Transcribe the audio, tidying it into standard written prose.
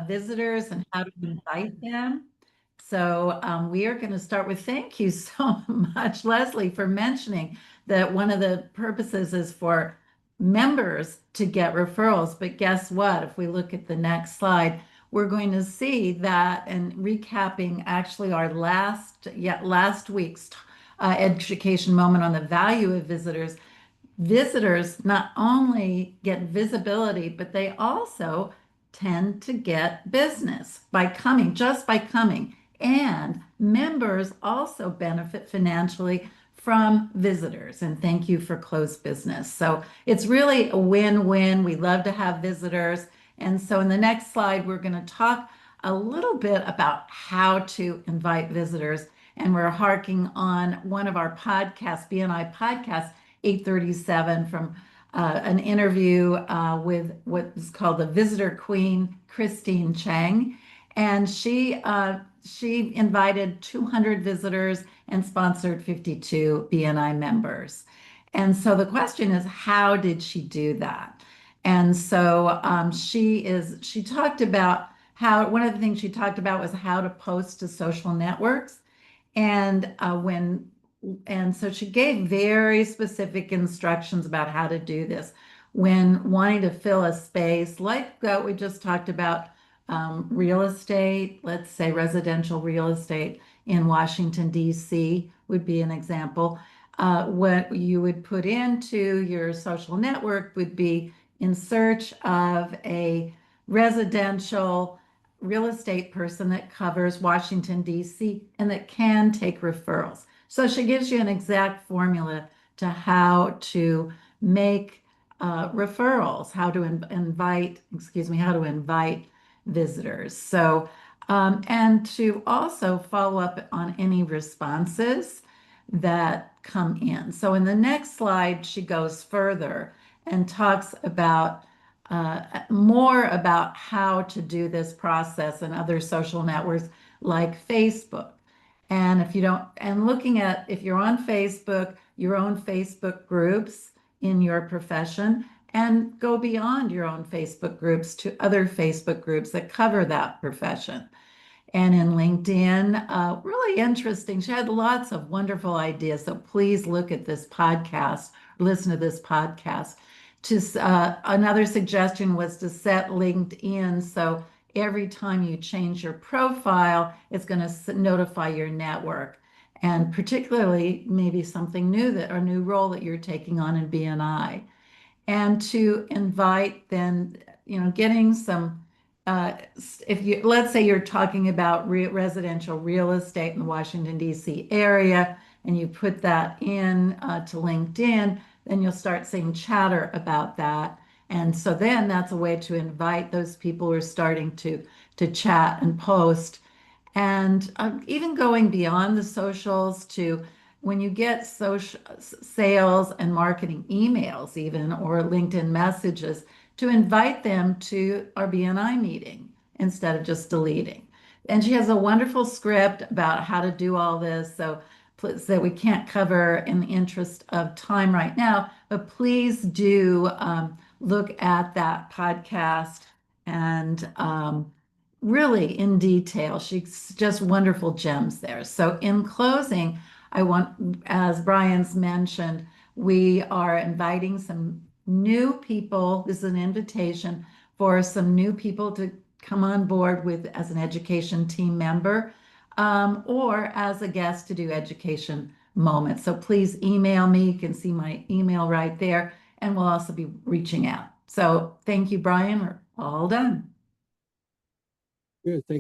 visitors and how to invite them. So we are going to start with thank you so much, Leslie, for mentioning that one of the purposes is for members to get referrals. But guess what? If we look at the next slide, we're going to see that, and recapping actually our last week's education moment on the value of visitors. Visitors not only get visibility, but they also tend to get business by coming, just by coming. And members also benefit financially from visitors. And thank you for closed business. So it's really a win-win. We love to have visitors. And so in the next slide, we're going to talk a little bit about how to invite visitors. And we're harking on one of our podcasts, BNI podcasts, 837, from an interview with what is called the Visitor Queen, Christine Chang. And she invited 200 visitors and sponsored 52 BNI members. And so the question is, how did she do that? And so she talked about how, one of the things she talked about was how to post to social networks. And so she gave very specific instructions about how to do this when wanting to fill a space like that we just talked about, real estate, let's say residential real estate in Washington, D.C. would be an example. What you would put into your social network would be in search of a residential real estate person that covers Washington, D.C. and that can take referrals. So she gives you an exact formula to how to make referrals, how to invite visitors. So, and to also follow up on any responses that come in. So in the next slide, she goes further and talks about more about how to do this process and other social networks like Facebook. And if you're on Facebook, your own Facebook groups in your profession, and go beyond your own Facebook groups to other Facebook groups that cover that profession. And in LinkedIn, really interesting. She had lots of wonderful ideas. So please look at this podcast, listen to this podcast. Another suggestion was to set LinkedIn so every time you change your profile, it's going to notify your network, and particularly maybe something new a new role that you're taking on in BNI. And to invite then, getting some, let's say you're talking about residential real estate in the Washington, D.C. area, and you put that in to LinkedIn, then you'll start seeing chatter about that. And so then that's a way to invite those people who are starting to chat and post. And even going beyond the socials to when you get social sales and marketing emails even, or LinkedIn messages, to invite them to our BNI meeting instead of just deleting. And she has a wonderful script about how to do all this. So that we can't cover in the interest of time right now, but please do look at that podcast and really in detail. She's just wonderful gems there. So in closing, I want, as Brian's mentioned, we are inviting some new people. This is an invitation for some new people to come on board with as an education team member, or as a guest to do education moments. So please email me. You can see my email right there, and we'll also be reaching out. So thank you, Brian. We're all done. Good. Thank